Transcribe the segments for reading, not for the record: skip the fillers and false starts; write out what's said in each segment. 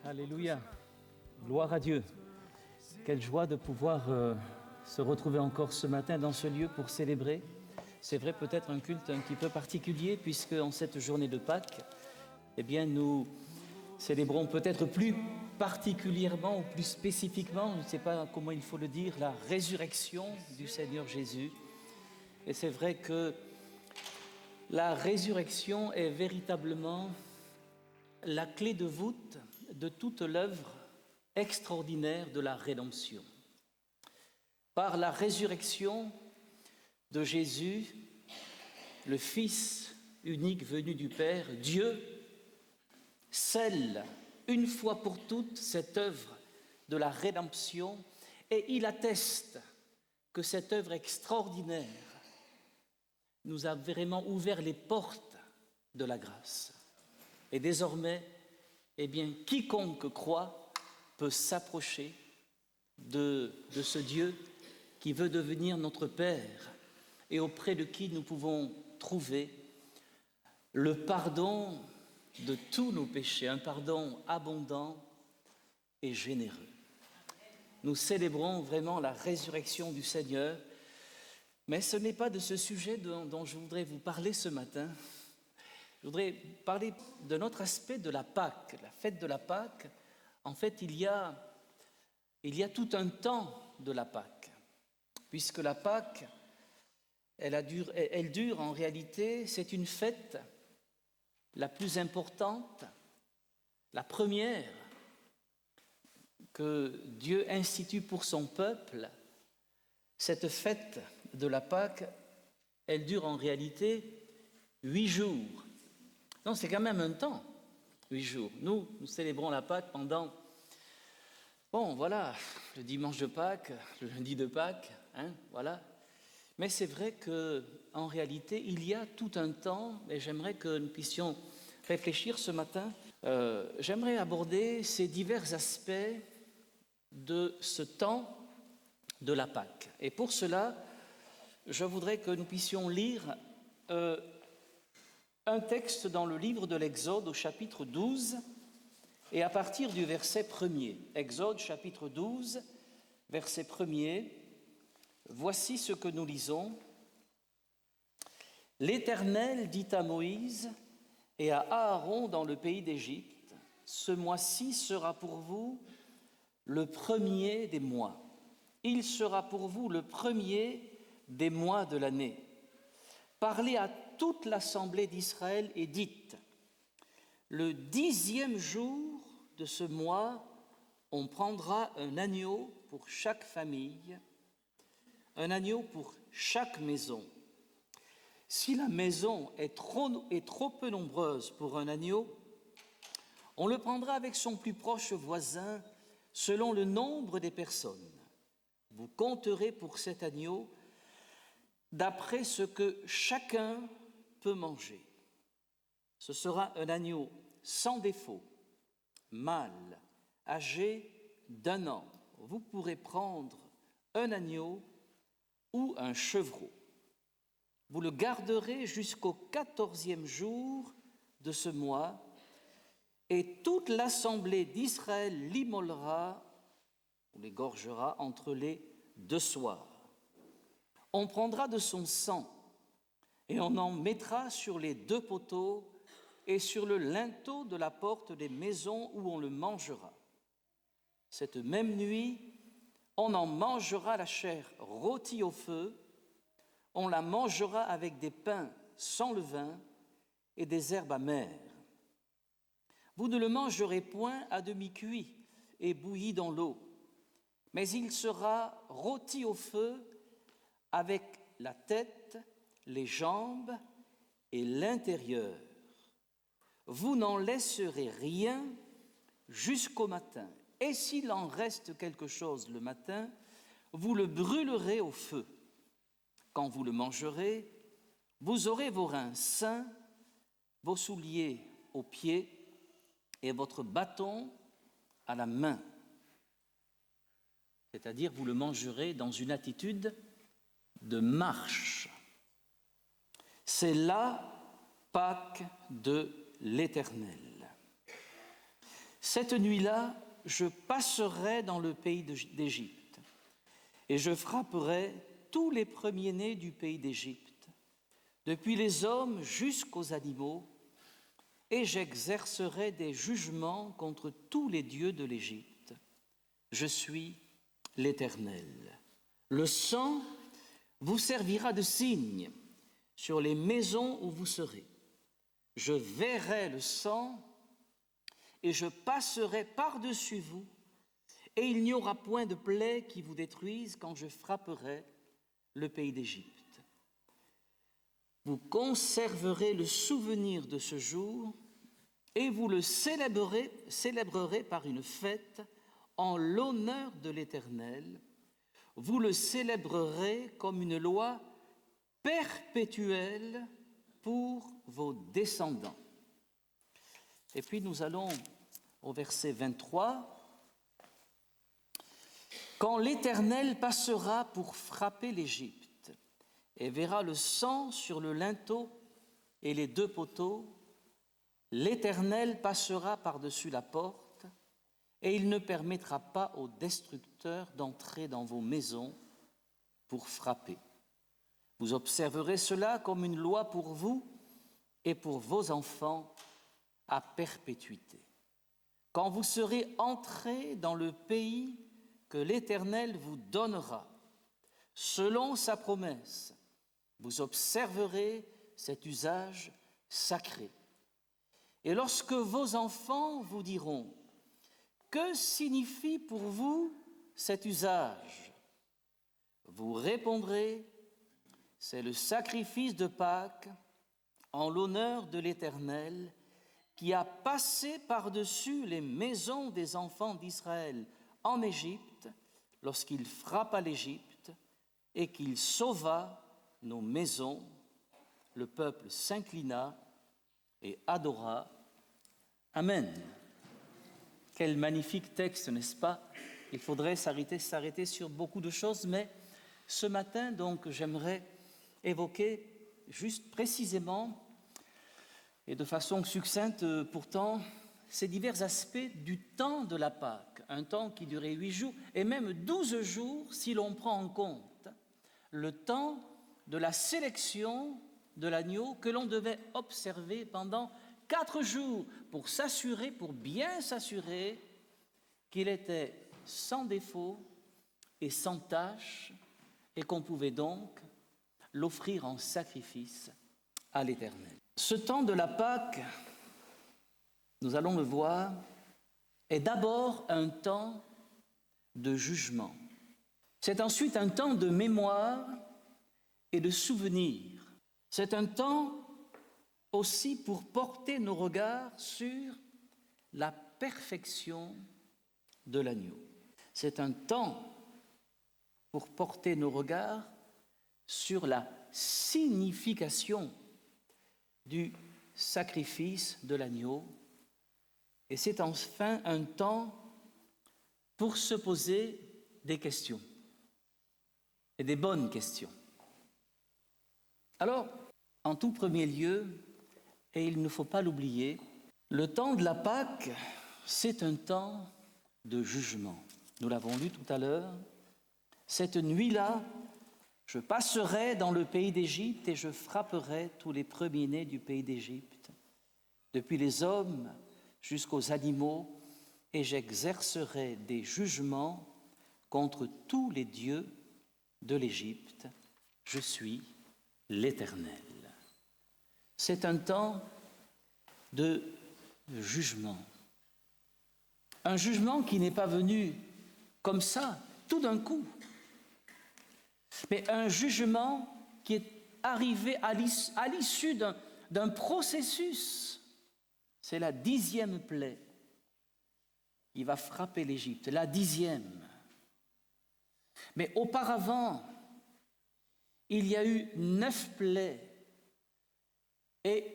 Alléluia, gloire à Dieu. Quelle joie de pouvoir se retrouver encore ce matin dans ce lieu pour célébrer. C'est vrai, peut-être un culte un petit peu particulier, puisque en cette journée de Pâques, eh bien, nous célébrons peut-être plus particulièrement ou plus spécifiquement, je ne sais pas comment il faut le dire, la résurrection du Seigneur Jésus. Et c'est vrai que la résurrection est véritablement la clé de voûte de toute l'œuvre extraordinaire de la rédemption. Par la résurrection de Jésus, le Fils unique venu du Père, Dieu scelle une fois pour toutes cette œuvre de la rédemption et il atteste que cette œuvre extraordinaire nous a vraiment ouvert les portes de la grâce. Et désormais, eh bien, quiconque croit peut s'approcher de ce Dieu qui veut devenir notre Père et auprès de qui nous pouvons trouver le pardon de tous nos péchés, un pardon abondant et généreux. Nous célébrons vraiment la résurrection du Seigneur, mais ce n'est pas de ce sujet dont je voudrais vous parler ce matin. Je voudrais parler de notre aspect de la Pâque. La fête de la Pâque, en fait, il y a tout un temps de la Pâque, puisque la Pâque, elle dure en réalité, c'est une fête la plus importante, la première que Dieu institue pour son peuple. Cette fête de la Pâque, elle dure en réalité 8 jours. Non, c'est quand même un temps, 8 jours. Nous célébrons la Pâque pendant, le dimanche de Pâques, le lundi de Pâques, voilà. Mais c'est vrai qu'en réalité, il y a tout un temps, et j'aimerais que nous puissions réfléchir ce matin. J'aimerais aborder ces divers aspects de ce temps de la Pâque. Et pour cela, je voudrais que nous puissions lire un texte dans le livre de l'Exode au chapitre 12 et à partir du verset 1er. Exode chapitre 12, verset 1er. Voici ce que nous lisons. « L'Éternel dit à Moïse et à Aaron dans le pays d'Égypte, « Ce mois-ci sera pour vous le premier des mois. Il sera pour vous le premier des mois de l'année. Parlez à toute l'assemblée d'Israël et dites, le 10e jour de ce mois, on prendra un agneau pour chaque famille, un agneau pour chaque maison. Si la maison est trop peu nombreuse pour un agneau, on le prendra avec son plus proche voisin selon le nombre des personnes. Vous compterez pour cet agneau d'après ce que chacun peut manger. Ce sera un agneau sans défaut, mâle, âgé d'1 an. Vous pourrez prendre un agneau ou un chevreau. Vous le garderez jusqu'au 14e jour de ce mois, et toute l'assemblée d'Israël l'immolera, ou l'égorgera entre les 2 soirs. On prendra de son sang et on en mettra sur les 2 poteaux et sur le linteau de la porte des maisons où on le mangera. Cette même nuit, on en mangera la chair rôtie au feu, on la mangera avec des pains sans levain et des herbes amères. Vous ne le mangerez point à demi-cuit et bouilli dans l'eau, mais il sera rôti au feu avec la tête, les jambes et l'intérieur. Vous n'en laisserez rien jusqu'au matin. Et s'il en reste quelque chose le matin, vous le brûlerez au feu. Quand vous le mangerez, vous aurez vos reins sains, vos souliers aux pieds et votre bâton à la main. C'est-à-dire, vous le mangerez dans une attitude de marche. C'est la Pâque de l'Éternel. Cette nuit-là, je passerai dans le pays d'Égypte et je frapperai tous les premiers-nés du pays d'Égypte, depuis les hommes jusqu'aux animaux, et j'exercerai des jugements contre tous les dieux de l'Égypte. Je suis l'Éternel. Le sang vous servira de signe sur les maisons où vous serez. Je verrai le sang et je passerai par-dessus vous, et il n'y aura point de plaie qui vous détruise quand je frapperai le pays d'Égypte. Vous conserverez le souvenir de ce jour et vous le célébrerez par une fête en l'honneur de l'Éternel. Vous le célébrerez comme une loi perpétuelle pour vos descendants. Et puis nous allons au verset 23. Quand l'Éternel passera pour frapper l'Égypte et verra le sang sur le linteau et les 2 poteaux, l'Éternel passera par-dessus la porte et il ne permettra pas aux destructeurs d'entrer dans vos maisons pour frapper. Vous observerez cela comme une loi pour vous et pour vos enfants à perpétuité. Quand vous serez entrés dans le pays que l'Éternel vous donnera, selon sa promesse, vous observerez cet usage sacré. Et lorsque vos enfants vous diront « Que signifie pour vous cet usage ?» vous répondrez « C'est le sacrifice de Pâques en l'honneur de l'Éternel qui a passé par-dessus les maisons des enfants d'Israël en Égypte lorsqu'il frappa l'Égypte et qu'il sauva nos maisons. » Le peuple s'inclina et adora. Amen. Quel magnifique texte, n'est-ce pas? Il faudrait s'arrêter sur beaucoup de choses, mais ce matin, donc, j'aimerais évoquer juste précisément et de façon succincte pourtant ces divers aspects du temps de la Pâque, un temps qui durait 8 jours et même 12 jours si l'on prend en compte le temps de la sélection de l'agneau que l'on devait observer pendant 4 jours pour bien s'assurer qu'il était sans défaut et sans tache et qu'on pouvait donc l'offrir en sacrifice à l'Éternel. Ce temps de la Pâque, nous allons le voir, est d'abord un temps de jugement. C'est ensuite un temps de mémoire et de souvenir. C'est un temps aussi pour porter nos regards sur la perfection de l'agneau. C'est un temps pour porter nos regards sur la signification du sacrifice de l'agneau. Et c'est enfin un temps pour se poser des questions, et des bonnes questions. Alors, en tout premier lieu, et il ne faut pas l'oublier, le temps de la Pâque, c'est un temps de jugement. Nous l'avons lu tout à l'heure. Cette nuit-là, je passerai dans le pays d'Égypte et je frapperai tous les premiers-nés du pays d'Égypte, depuis les hommes jusqu'aux animaux, et j'exercerai des jugements contre tous les dieux de l'Égypte. Je suis l'Éternel. C'est un temps de jugement. Un jugement qui n'est pas venu comme ça, tout d'un coup, mais un jugement qui est arrivé à l'issue d'un processus. C'est la 10e plaie. qui va frapper l'Égypte, la 10e. Mais auparavant, il y a eu 9 plaies. Et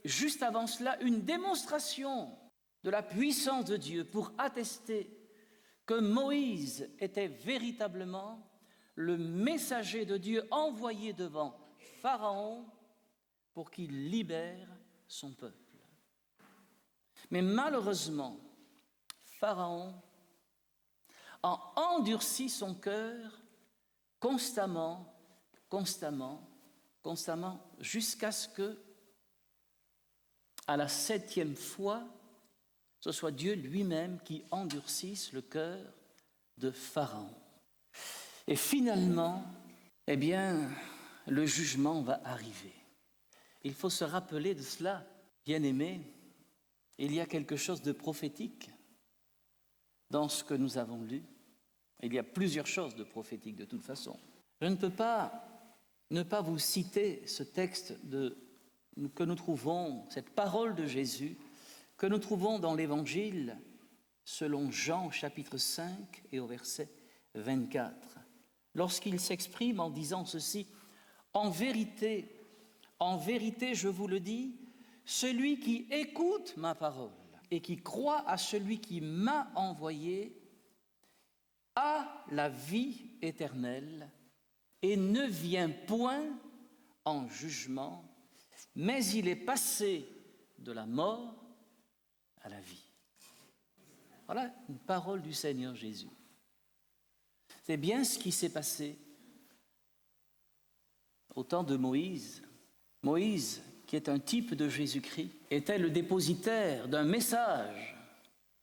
juste avant cela, une démonstration de la puissance de Dieu pour attester que Moïse était véritablement le messager de Dieu envoyé devant Pharaon pour qu'il libère son peuple. Mais malheureusement, Pharaon a endurci son cœur constamment, jusqu'à ce que, à la 7e fois, ce soit Dieu lui-même qui endurcisse le cœur de Pharaon. Et finalement, eh bien, le jugement va arriver. Il faut se rappeler de cela, bien-aimés. Il y a quelque chose de prophétique dans ce que nous avons lu. Il y a plusieurs choses de prophétique de toute façon. Je ne peux pas ne pas vous citer ce texte que nous trouvons, cette parole de Jésus, que nous trouvons dans l'Évangile selon Jean chapitre 5 et au verset 24. Lorsqu'il s'exprime en disant ceci, en vérité, je vous le dis, celui qui écoute ma parole et qui croit à celui qui m'a envoyé a la vie éternelle et ne vient point en jugement, mais il est passé de la mort à la vie. Voilà une parole du Seigneur Jésus. C'est bien ce qui s'est passé au temps de Moïse. Moïse, qui est un type de Jésus-Christ, était le dépositaire d'un message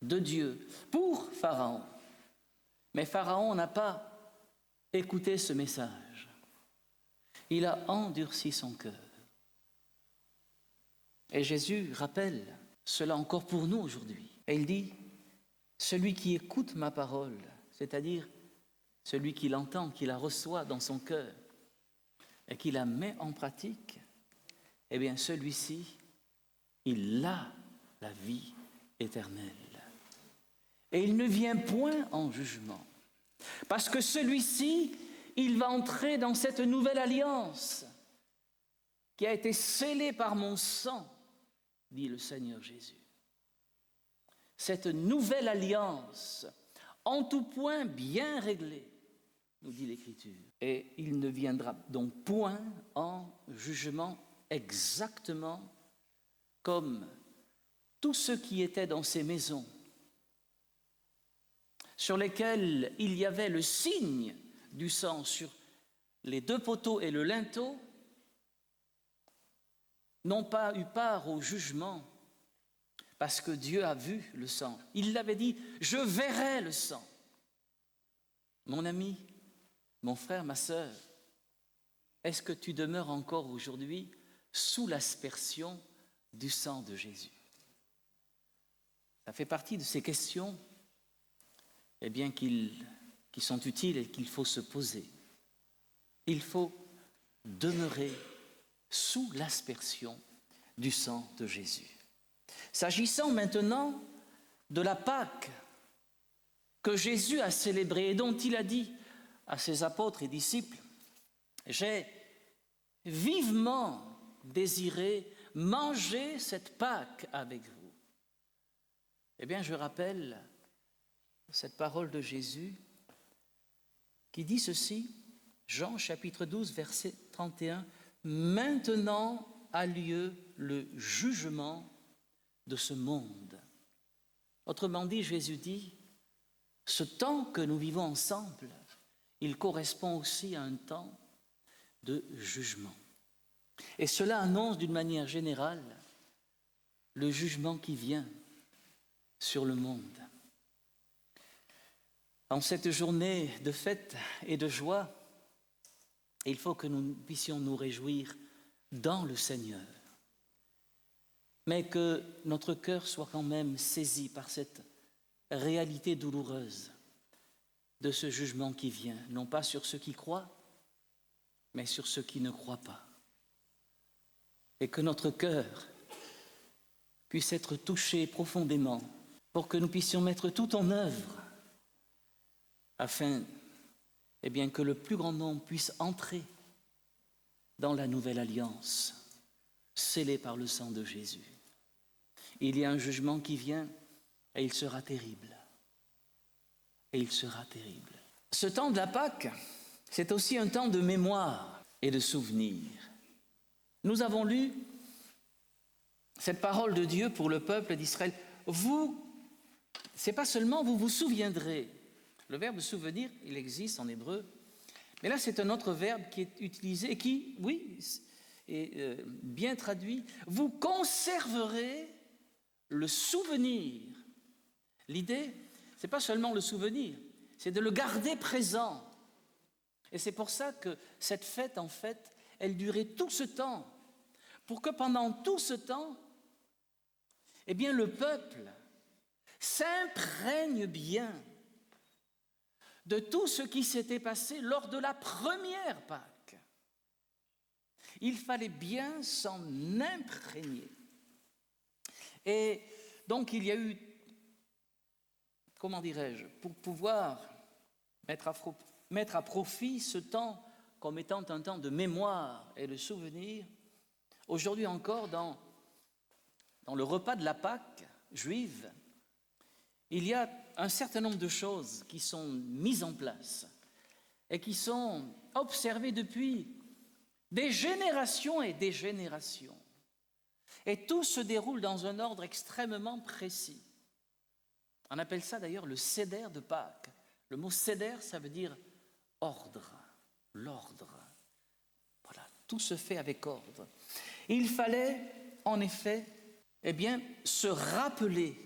de Dieu pour Pharaon. Mais Pharaon n'a pas écouté ce message. Il a endurci son cœur. Et Jésus rappelle cela encore pour nous aujourd'hui. Et il dit, celui qui écoute ma parole, c'est-à-dire celui qui l'entend, qui la reçoit dans son cœur et qui la met en pratique, eh bien celui-ci, il a la vie éternelle. Et il ne vient point en jugement. Parce que celui-ci, il va entrer dans cette nouvelle alliance qui a été scellée par mon sang, dit le Seigneur Jésus. Cette nouvelle alliance, en tout point bien réglée, nous dit l'Écriture. Et il ne viendra donc point en jugement exactement comme tous ceux qui étaient dans ces maisons, sur lesquelles il y avait le signe du sang sur les 2 poteaux et le linteau, n'ont pas eu part au jugement parce que Dieu a vu le sang. Il l'avait dit, je verrai le sang. Mon ami, mon frère, ma sœur, est-ce que tu demeures encore aujourd'hui sous l'aspersion du sang de Jésus? Ça fait partie de ces questions eh bien, qui sont utiles et qu'il faut se poser. Il faut demeurer sous l'aspersion du sang de Jésus. S'agissant maintenant de la Pâque que Jésus a célébrée et dont il a dit à ses apôtres et disciples, j'ai vivement désiré manger cette Pâque avec vous. Eh bien, je rappelle cette parole de Jésus qui dit ceci, Jean chapitre 12, verset 31, « Maintenant a lieu le jugement de ce monde. » Autrement dit, Jésus dit, ce temps que nous vivons ensemble, il correspond aussi à un temps de jugement. Et cela annonce d'une manière générale le jugement qui vient sur le monde. En cette journée de fête et de joie, il faut que nous puissions nous réjouir dans le Seigneur, mais que notre cœur soit quand même saisi par cette réalité douloureuse de ce jugement qui vient, non pas sur ceux qui croient, mais sur ceux qui ne croient pas. Et que notre cœur puisse être touché profondément pour que nous puissions mettre tout en œuvre afin que le plus grand nombre puisse entrer dans la nouvelle alliance, scellée par le sang de Jésus. Il y a un jugement qui vient et il sera terrible. Et il sera terrible. Ce temps de la Pâque, c'est aussi un temps de mémoire et de souvenir. Nous avons lu cette parole de Dieu pour le peuple d'Israël. C'est pas seulement vous vous souviendrez. Le verbe souvenir, il existe en hébreu. Mais là, c'est un autre verbe qui est utilisé et qui, oui, est bien traduit. Vous conserverez le souvenir. L'idée, c'est pas seulement le souvenir, c'est de le garder présent. Et c'est pour ça que cette fête, en fait, elle durait tout ce temps. Pour que pendant tout ce temps, le peuple s'imprègne bien de tout ce qui s'était passé lors de la première Pâque. Il fallait bien s'en imprégner. Et donc il y a eu, pour pouvoir mettre à profit ce temps comme étant un temps de mémoire et de souvenir, aujourd'hui encore dans le repas de la Pâque juive, il y a un certain nombre de choses qui sont mises en place et qui sont observées depuis des générations et des générations. Et tout se déroule dans un ordre extrêmement précis. On appelle ça d'ailleurs le Seder de Pâques. Le mot Seder, ça veut dire ordre, l'ordre. Voilà, tout se fait avec ordre. Il fallait, en effet, se rappeler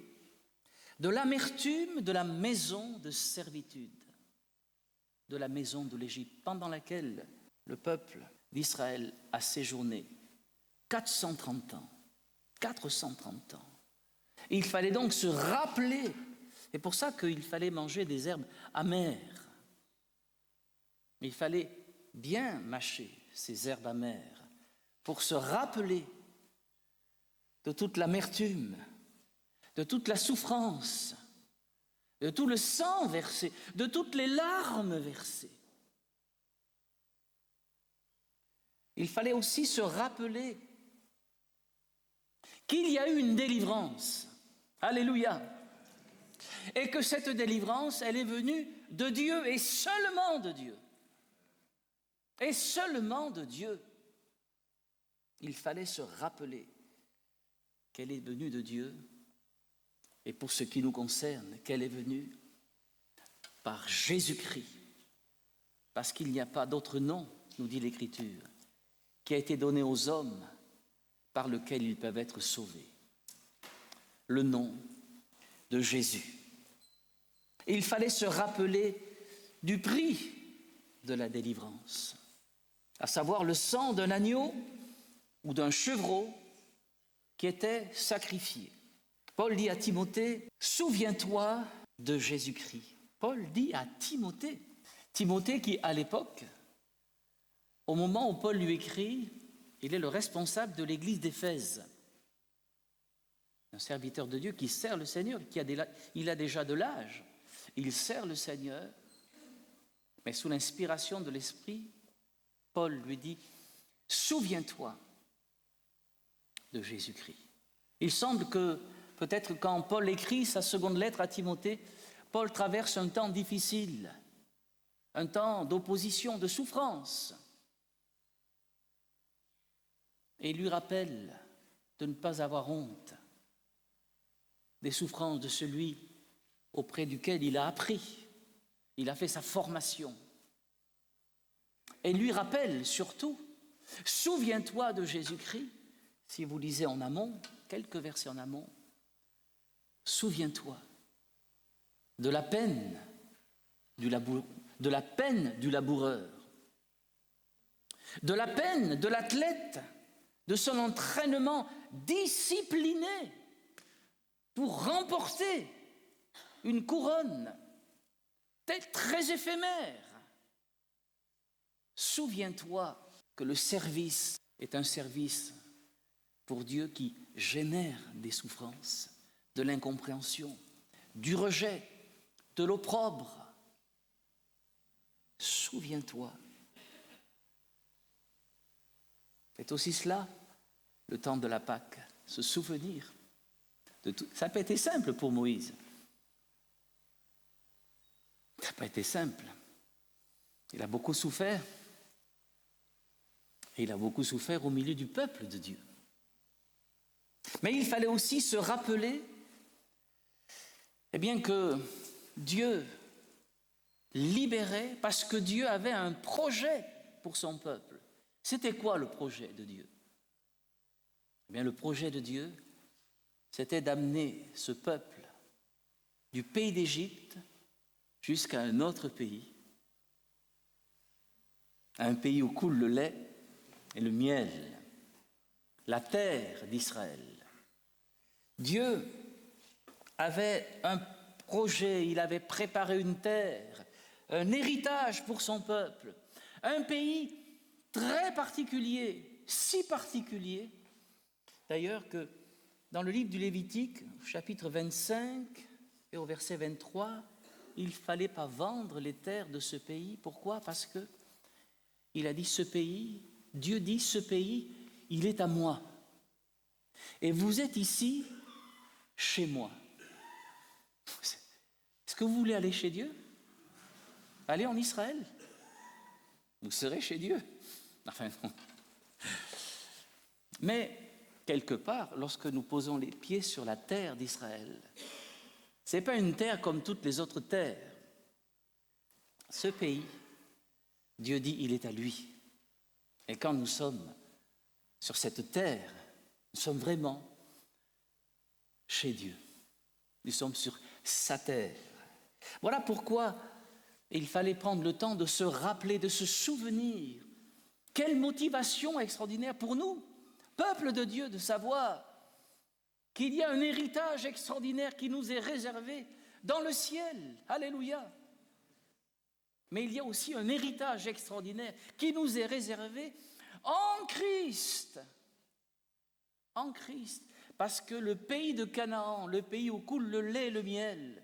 de l'amertume de la maison de servitude, de la maison de l'Égypte, pendant laquelle le peuple d'Israël a séjourné 430 ans. 430 ans. Il fallait donc se rappeler, c'est pour ça qu'il fallait manger des herbes amères. Il fallait bien mâcher ces herbes amères pour se rappeler de toute l'amertume, de toute la souffrance, de tout le sang versé, de toutes les larmes versées. Il fallait aussi se rappeler qu'il y a eu une délivrance. Alléluia. Et que cette délivrance, elle est venue de Dieu et seulement de Dieu. Et seulement de Dieu. Il fallait se rappeler qu'elle est venue de Dieu. Et pour ce qui nous concerne, qu'elle est venue par Jésus-Christ. Parce qu'il n'y a pas d'autre nom, nous dit l'Écriture, qui a été donné aux hommes par lequel ils peuvent être sauvés. Le nom de Jésus. Il fallait se rappeler du prix de la délivrance, à savoir le sang d'un agneau ou d'un chevreau qui était sacrifié. Paul dit à Timothée, « Souviens-toi de Jésus-Christ ». Paul dit à Timothée, Timothée qui, à l'époque, au moment où Paul lui écrit, il est le responsable de l'église d'Éphèse. Un serviteur de Dieu qui sert le Seigneur, il a déjà de l'âge. Il sert le Seigneur, mais sous l'inspiration de l'Esprit, Paul lui dit, « Souviens-toi de Jésus-Christ ». Il semble que, peut-être quand Paul écrit sa seconde lettre à Timothée, Paul traverse un temps difficile, un temps d'opposition, de souffrance. Et il lui rappelle de ne pas avoir honte des souffrances de celui auprès duquel il a appris, il a fait sa formation. Et il lui rappelle surtout, souviens-toi de Jésus-Christ, si vous lisez en amont, quelques versets en amont, souviens-toi de la peine du laboureur, de la peine de l'athlète, de son entraînement discipliné pour remporter une couronne très éphémère. Souviens-toi que le service est un service pour Dieu qui génère des souffrances, de l'incompréhension, du rejet, de l'opprobre. Souviens-toi. C'est aussi cela, le temps de la Pâque, se souvenir de tout. Ça n'a pas été simple pour Moïse. Ça n'a pas été simple. Il a beaucoup souffert. Et il a beaucoup souffert au milieu du peuple de Dieu. Mais il fallait aussi se rappeler que Dieu libérait parce que Dieu avait un projet pour son peuple. C'était quoi le projet de Dieu? Le projet de Dieu, c'était d'amener ce peuple du pays d'Égypte jusqu'à un autre pays, un pays où coule le lait et le miel, la terre d'Israël. Dieu avait un projet, il avait préparé une terre, un héritage pour son peuple, un pays très particulier, si particulier, d'ailleurs que dans le livre du Lévitique, au chapitre 25 et au verset 23, il ne fallait pas vendre les terres de ce pays. Pourquoi? Parce que il a dit ce pays, Dieu dit ce pays, il est à moi. Et vous êtes ici, chez moi. Est-ce que vous voulez aller chez Dieu? Allez en Israël. Vous serez chez Dieu. Enfin, non. Mais, quelque part, lorsque nous posons les pieds sur la terre d'Israël, ce n'est pas une terre comme toutes les autres terres. Ce pays, Dieu dit, il est à lui. Et quand nous sommes sur cette terre, nous sommes vraiment chez Dieu. Nous sommes sur sa terre. Voilà pourquoi il fallait prendre le temps de se rappeler, de se souvenir. Quelle motivation extraordinaire pour nous, peuple de Dieu, de savoir qu'il y a un héritage extraordinaire qui nous est réservé dans le ciel. Alléluia. Mais il y a aussi un héritage extraordinaire qui nous est réservé en Christ. En Christ. Parce que le pays de Canaan, le pays où coule le lait et le miel,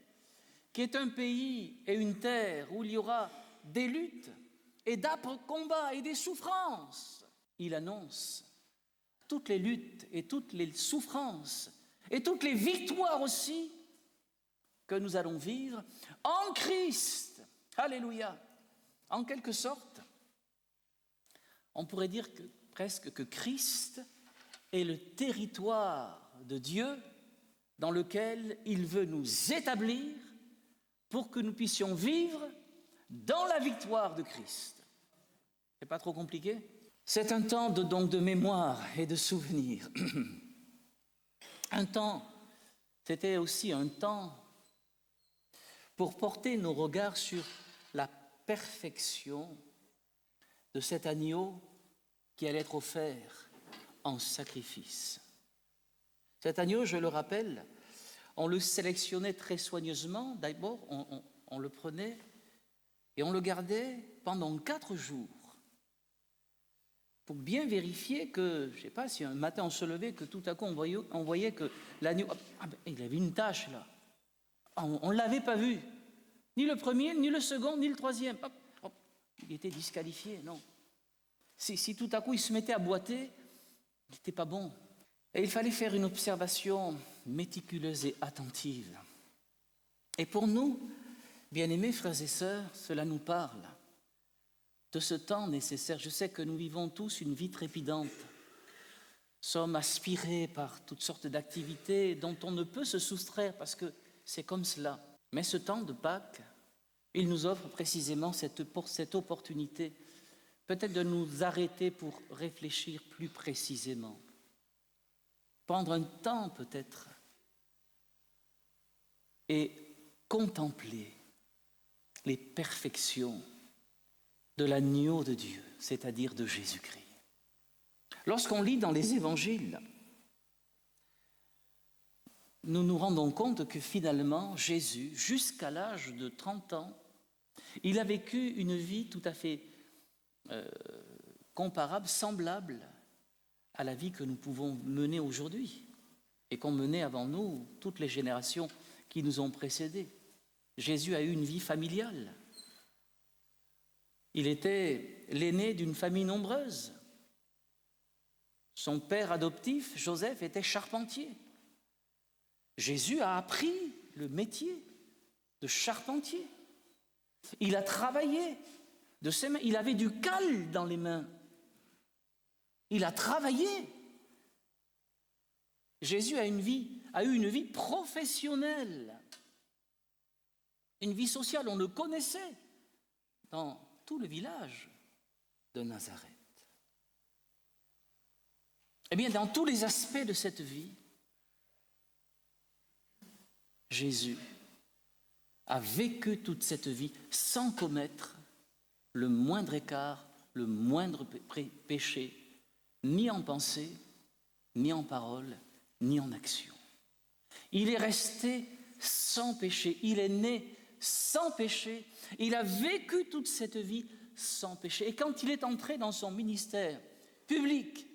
qui est un pays et une terre où il y aura des luttes et d'âpres combats et des souffrances, il annonce toutes les luttes et toutes les souffrances et toutes les victoires aussi que nous allons vivre en Christ. Alléluia. En quelque sorte, on pourrait dire presque que Christ est le territoire de Dieu dans lequel il veut nous établir pour que nous puissions vivre dans la victoire de Christ. C'est pas trop compliqué? C'est un temps donc de mémoire et de souvenir. C'était aussi un temps pour porter nos regards sur la perfection de cet agneau qui allait être offert en sacrifice. Cet agneau, je le rappelle, on le sélectionnait très soigneusement. D'abord, on le prenait et on le gardait pendant 4 jours pour bien vérifier que, je ne sais pas, si un matin on se levait, que tout à coup on voyait que l'agneau, il avait une tache là. On ne l'avait pas vu. Ni le premier, ni le second, ni le troisième. Il était disqualifié, non. Si tout à coup il se mettait à boiter, il n'était pas bon. Et il fallait faire une observation méticuleuse et attentive. Et pour nous, bien-aimés frères et sœurs, cela nous parle de ce temps nécessaire. Je sais que nous vivons tous une vie trépidante. Nous sommes aspirés par toutes sortes d'activités dont on ne peut se soustraire parce que c'est comme cela. Mais ce temps de Pâques, il nous offre précisément cette opportunité, peut-être de nous arrêter pour réfléchir plus précisément. Prendre un temps peut-être et contempler les perfections de l'agneau de Dieu, c'est-à-dire de Jésus-Christ. Lorsqu'on lit dans les évangiles, nous nous rendons compte que finalement, Jésus, jusqu'à l'âge de 30 ans, il a vécu une vie tout à fait comparable, semblable à la vie que nous pouvons mener aujourd'hui et qu'ont mené avant nous toutes les générations qui nous ont précédés. Jésus a eu une vie familiale. Il était l'aîné d'une famille nombreuse. Son père adoptif, Joseph, était charpentier. Jésus a appris le métier de charpentier. Il a travaillé de ses mains. Il avait du cal dans les mains. Il a travaillé. Jésus a eu une vie professionnelle, une vie sociale. On le connaissait dans tout le village de Nazareth. Eh bien, dans tous les aspects de cette vie, Jésus a vécu toute cette vie sans commettre le moindre écart, le moindre péché, ni en pensée, ni en parole, ni en action. Il est resté sans péché, il est né sans péché, il a vécu toute cette vie sans péché. Et quand il est entré dans son ministère public,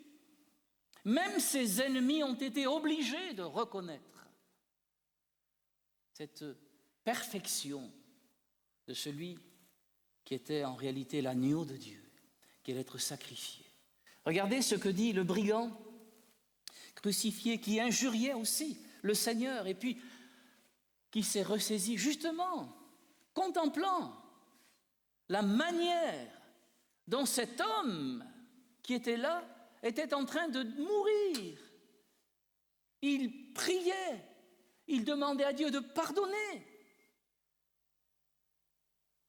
même ses ennemis ont été obligés de reconnaître cette perfection de celui qui était en réalité l'agneau de Dieu, qui allait être sacrifié. Regardez ce que dit le brigand crucifié qui injuriait aussi le Seigneur et puis qui s'est ressaisi justement, contemplant la manière dont cet homme qui était là était en train de mourir. Il priait, il demandait à Dieu de pardonner.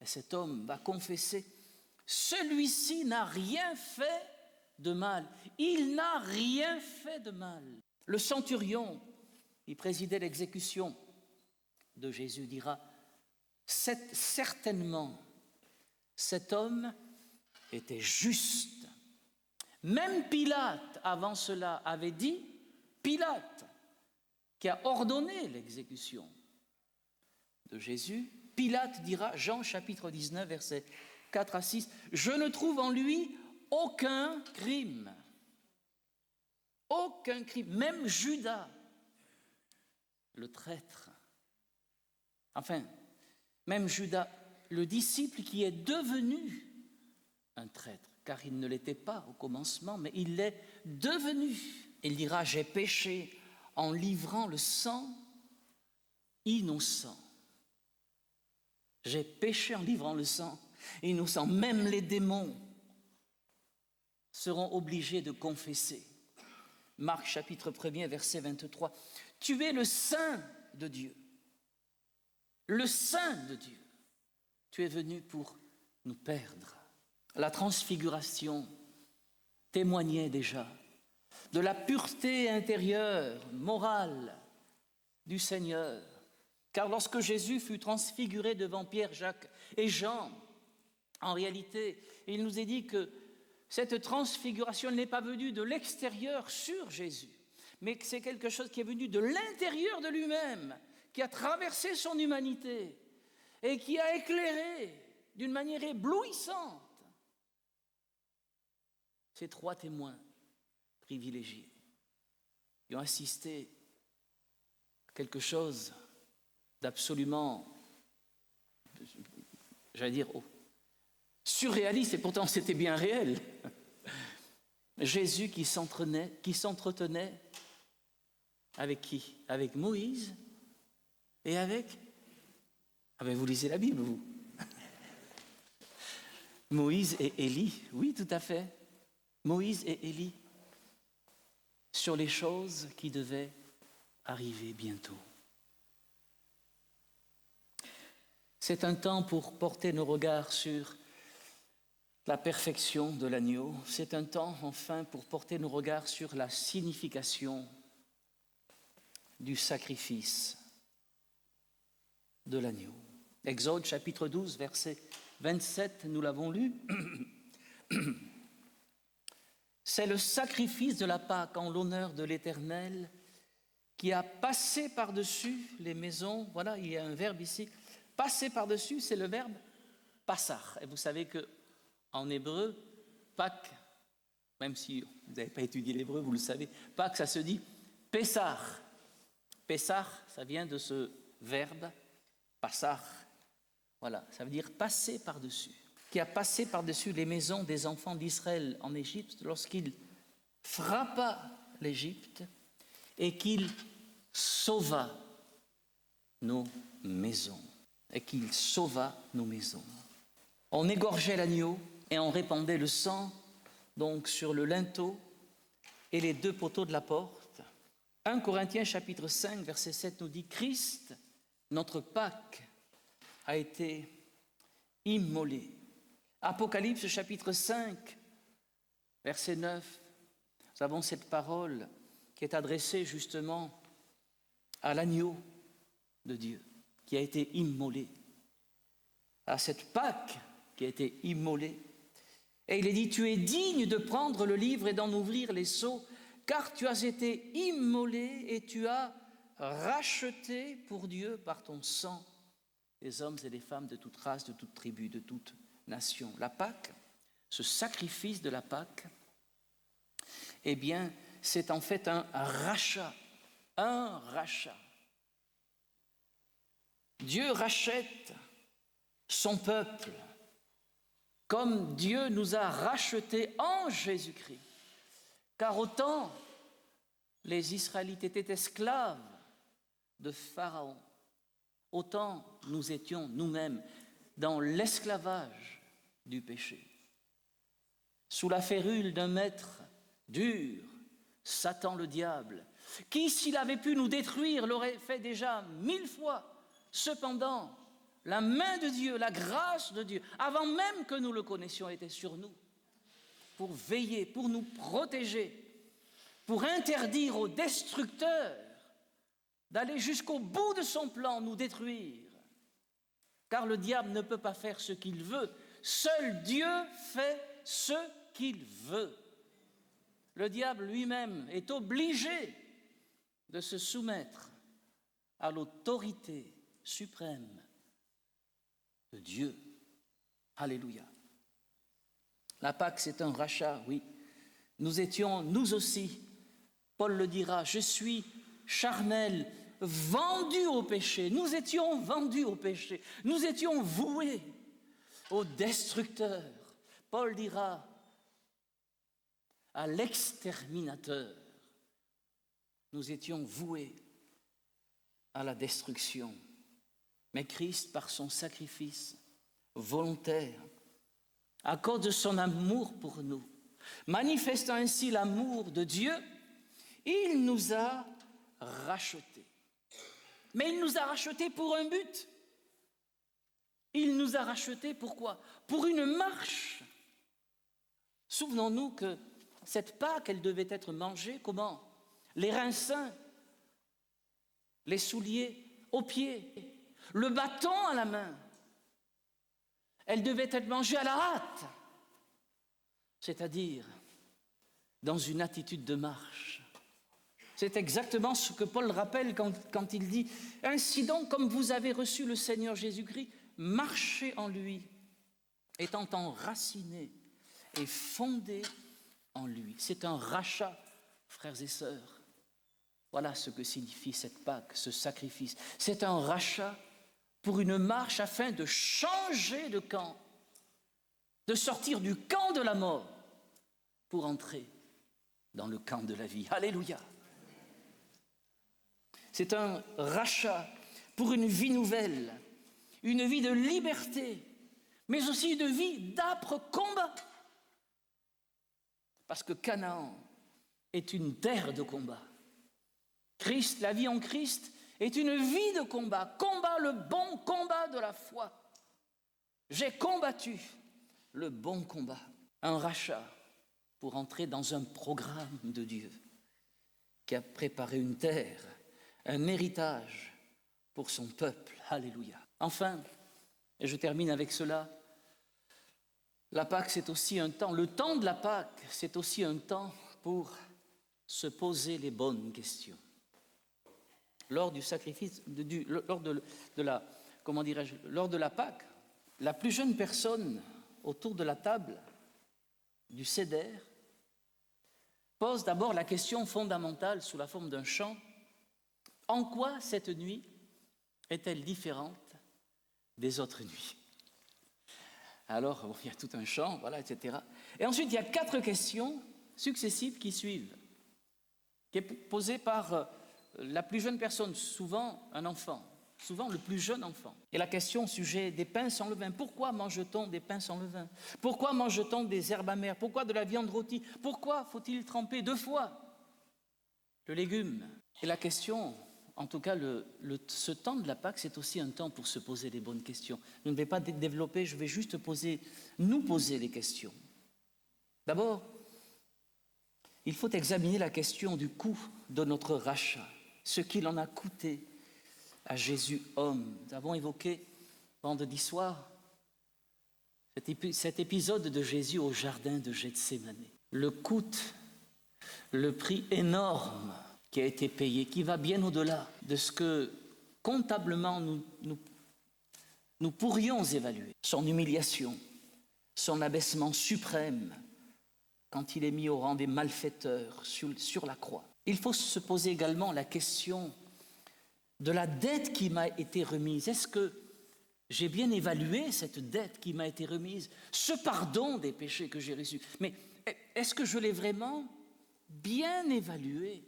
Et cet homme va confesser, celui-ci n'a rien fait de mal. Il n'a rien fait de mal. Le centurion, qui présidait l'exécution de Jésus, dira, certainement, cet homme était juste. Même Pilate, avant cela, avait dit, Pilate, qui a ordonné l'exécution de Jésus, Pilate dira, Jean chapitre 19, versets 4 à 6, « Je ne trouve en lui aucun crime. » Aucun crime. Même Judas, le traître. Enfin, même Judas, le disciple qui est devenu un traître, car il ne l'était pas au commencement, mais il l'est devenu. Il dira, j'ai péché en livrant le sang innocent. J'ai péché en livrant le sang innocent. Même les démons seront obligés de confesser. Marc chapitre 1er, verset 23. Tu es le Saint de Dieu. Le Saint de Dieu. Tu es venu pour nous perdre. La transfiguration témoignait déjà de la pureté intérieure, morale du Seigneur. Car lorsque Jésus fut transfiguré devant Pierre, Jacques et Jean, en réalité, il nous est dit que cette transfiguration n'est pas venue de l'extérieur sur Jésus, mais que c'est quelque chose qui est venu de l'intérieur de lui-même, qui a traversé son humanité et qui a éclairé d'une manière éblouissante ces trois témoins privilégiés qui ont assisté à quelque chose d'absolument, j'allais dire, surréaliste, et pourtant c'était bien réel. Jésus qui s'entretenait avec qui? Avec Moïse et avec... Ah ben vous lisez la Bible, vous. Moïse et Élie, oui, tout à fait. Moïse et Élie, sur les choses qui devaient arriver bientôt. C'est un temps pour porter nos regards sur la perfection de l'agneau. C'est un temps, enfin, pour porter nos regards sur la signification du sacrifice de l'agneau. Exode chapitre 12, verset 27, nous l'avons lu. C'est le sacrifice de la Pâque en l'honneur de l'Éternel qui a passé par-dessus les maisons. Voilà, il y a un verbe ici. Passer par-dessus, c'est le verbe passar. Et vous savez qu'en hébreu, Pâques, même si vous n'avez pas étudié l'hébreu, vous le savez, Pâques, ça se dit Pessar. Pessar, ça vient de ce verbe passar. Voilà, ça veut dire passer par-dessus. Qui a passé par-dessus les maisons des enfants d'Israël en Égypte lorsqu'il frappa l'Égypte et qu'il sauva nos maisons. Et qu'il sauva nos maisons. On égorgeait l'agneau et on répandait le sang donc sur le linteau et les 2 poteaux de la porte. 1 Corinthiens chapitre 5 verset 7 nous dit « Christ, notre Pâque, a été immolé. » Apocalypse chapitre 5 verset 9, nous avons cette parole qui est adressée justement à l'agneau de Dieu qui a été immolé, à cette Pâque qui a été immolée. Et il est dit, tu es digne de prendre le livre et d'en ouvrir les sceaux, car tu as été immolé et tu as racheté pour Dieu par ton sang les hommes et les femmes de toute race, de toute tribu, de toute nation. La Pâque, ce sacrifice de la Pâque, eh bien, c'est en fait un rachat, un rachat. Dieu rachète son peuple, comme Dieu nous a rachetés en Jésus-Christ. Car autant les Israélites étaient esclaves de Pharaon, autant nous étions nous-mêmes dans l'esclavage du péché. Sous la férule d'un maître dur, Satan le diable, qui, s'il avait pu nous détruire, l'aurait fait déjà 1000 fois. Cependant, la main de Dieu, la grâce de Dieu, avant même que nous le connaissions, était sur nous, pour veiller, pour nous protéger, pour interdire au destructeur d'aller jusqu'au bout de son plan, nous détruire. Car le diable ne peut pas faire ce qu'il veut, seul Dieu fait ce qu'il veut. Le diable lui-même est obligé de se soumettre à l'autorité suprême de Dieu. Alléluia. La Pâque, c'est un rachat, oui. Nous étions, nous aussi, Paul le dira, je suis charnel, vendu au péché. Nous étions vendus au péché. Nous étions voués au destructeur. Paul dira à l'exterminateur. Nous étions voués à la destruction. Mais Christ, par son sacrifice volontaire, à cause de son amour pour nous, manifestant ainsi l'amour de Dieu, il nous a rachetés. Mais il nous a rachetés pour un but. Il nous a rachetés pourquoi ? Pour une marche. Souvenons-nous que cette Pâque, elle devait être mangée comment ? Les reins saints, les souliers aux pieds, le bâton à la main. Elle devait être mangée à la hâte, c'est-à-dire dans une attitude de marche. C'est exactement ce que Paul rappelle quand il dit « Ainsi donc, comme vous avez reçu le Seigneur Jésus-Christ, marchez en lui, étant enracinés et fondés en lui. » C'est un rachat, frères et sœurs. Voilà ce que signifie cette Pâque, ce sacrifice. C'est un rachat pour une marche afin de changer de camp, de sortir du camp de la mort pour entrer dans le camp de la vie. Alléluia. C'est un rachat pour une vie nouvelle, une vie de liberté, mais aussi une vie d'âpre combat. Parce que Canaan est une terre de combat. Christ, la vie en Christ, est une vie de combat. Combat, le bon combat de la foi. J'ai combattu le bon combat. Un rachat pour entrer dans un programme de Dieu qui a préparé une terre, un héritage pour son peuple. Alléluia. Enfin, et je termine avec cela, la Pâque, c'est aussi un temps, le temps de la Pâque, c'est aussi un temps pour se poser les bonnes questions. Lors du sacrifice, lors de la Pâque, la plus jeune personne autour de la table du Seder pose d'abord la question fondamentale sous la forme d'un chant. En quoi cette nuit est-elle différente des autres nuits? Alors, bon, il y a tout un champ, voilà, etc. Et ensuite, il y a 4 questions successives qui suivent, qui est posée par la plus jeune personne, souvent un enfant, souvent le plus jeune enfant. Et la question au sujet des pains sans levain. Pourquoi mange-t-on des pains sans levain? Pourquoi mange-t-on des herbes amères? Pourquoi de la viande rôtie? Pourquoi faut-il tremper 2 fois le légume? Et la question, en tout cas, ce temps de la Pâque, c'est aussi un temps pour se poser les bonnes questions. Je ne vais pas développer, je vais juste nous poser les questions. D'abord, il faut examiner la question du coût de notre rachat, ce qu'il en a coûté à Jésus homme. Nous avons évoqué vendredi soir cet épisode de Jésus au jardin de Gethsémani. Le coût, le prix énorme qui a été payé, qui va bien au-delà de ce que comptablement nous pourrions évaluer. Son humiliation, son abaissement suprême, quand il est mis au rang des malfaiteurs sur la croix. Il faut se poser également la question de la dette qui m'a été remise. Est-ce que j'ai bien évalué cette dette qui m'a été remise, ce pardon des péchés que j'ai reçus? Mais est-ce que je l'ai vraiment bien évalué?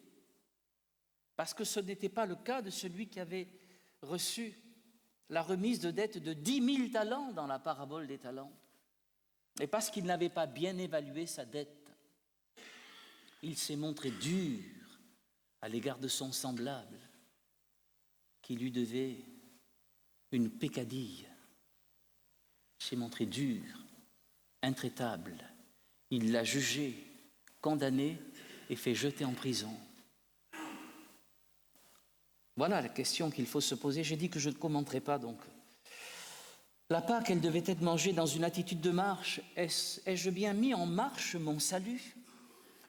Parce que ce n'était pas le cas de celui qui avait reçu la remise de dette de 10 000 talents dans la parabole des talents. Et parce qu'il n'avait pas bien évalué sa dette, il s'est montré dur à l'égard de son semblable, qui lui devait une peccadille. Il s'est montré dur, intraitable. Il l'a jugé, condamné et fait jeter en prison. Voilà la question qu'il faut se poser. J'ai dit que je ne commenterai pas donc. La Pâque, elle devait être mangée dans une attitude de marche. Ai-je bien mis en marche mon salut?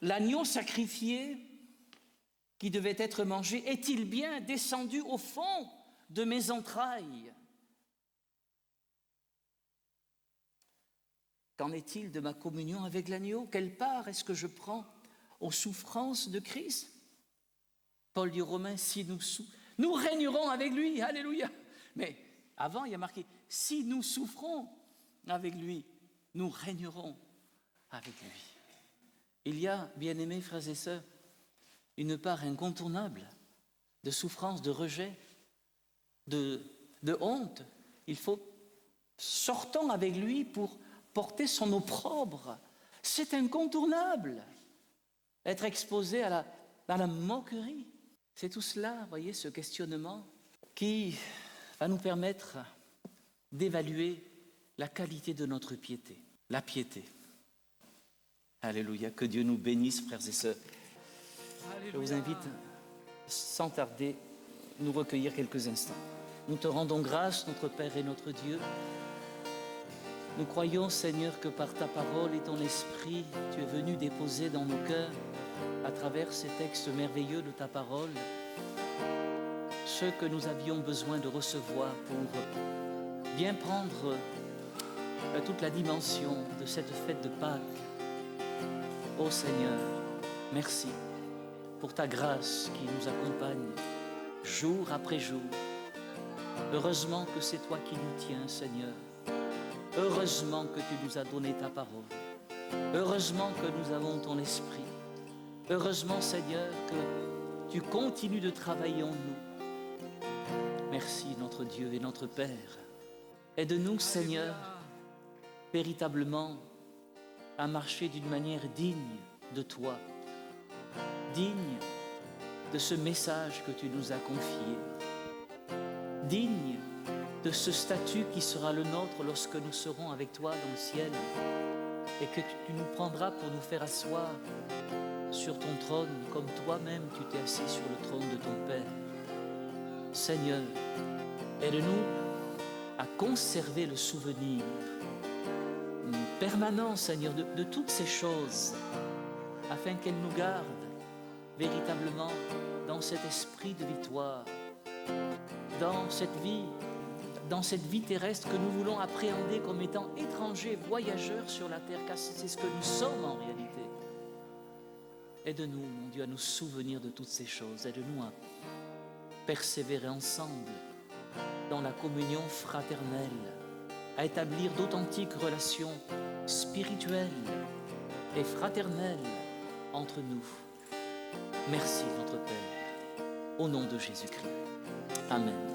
L'agneau sacrifié qui devait être mangé, est-il bien descendu au fond de mes entrailles? Qu'en est-il de ma communion avec l'agneau? Quelle part est-ce que je prends aux souffrances de Christ? Paul dit aux Romains, si nous régnerons avec lui, alléluia. Mais avant, il y a marqué, si nous souffrons avec lui, nous régnerons avec lui. Il y a, bien-aimés frères et sœurs, une part incontournable de souffrance, de rejet, de honte. Il faut sortir avec lui pour porter son opprobre. C'est incontournable. Être exposé à la moquerie. C'est tout cela, vous voyez, ce questionnement qui va nous permettre d'évaluer la qualité de notre piété. La piété. Alléluia, que Dieu nous bénisse, frères et sœurs. Alléluia. Je vous invite, sans tarder, nous recueillir quelques instants. Nous te rendons grâce, notre Père et notre Dieu. Nous croyons, Seigneur, que par ta parole et ton esprit, tu es venu déposer dans nos cœurs, à travers ces textes merveilleux de ta parole, ce que nous avions besoin de recevoir pour bien prendre toute la dimension de cette fête de Pâques. Ô Seigneur, merci pour ta grâce qui nous accompagne jour après jour. Heureusement que c'est toi qui nous tiens, Seigneur. Heureusement que tu nous as donné ta parole. Heureusement que nous avons ton esprit. Heureusement, Seigneur, que tu continues de travailler en nous. Merci, notre Dieu et notre Père. Aide-nous, Seigneur, véritablement à marcher d'une manière digne de toi, digne de ce message que tu nous as confié, digne de ce statut qui sera le nôtre lorsque nous serons avec toi dans le ciel et que tu nous prendras pour nous faire asseoir sur ton trône comme toi-même tu t'es assis sur le trône de ton Père. Seigneur, aide-nous à conserver le souvenir permanent, Seigneur, de toutes ces choses afin qu'elles nous gardent véritablement dans cet esprit de victoire, dans cette vie terrestre que nous voulons appréhender comme étant étrangers, voyageurs sur la terre, car c'est ce que nous sommes en réalité. Aide-nous, mon Dieu, à nous souvenir de toutes ces choses. Aide-nous à persévérer ensemble dans la communion fraternelle, à établir d'authentiques relations spirituelles et fraternelles entre nous. Merci, notre Père, au nom de Jésus-Christ. Amen.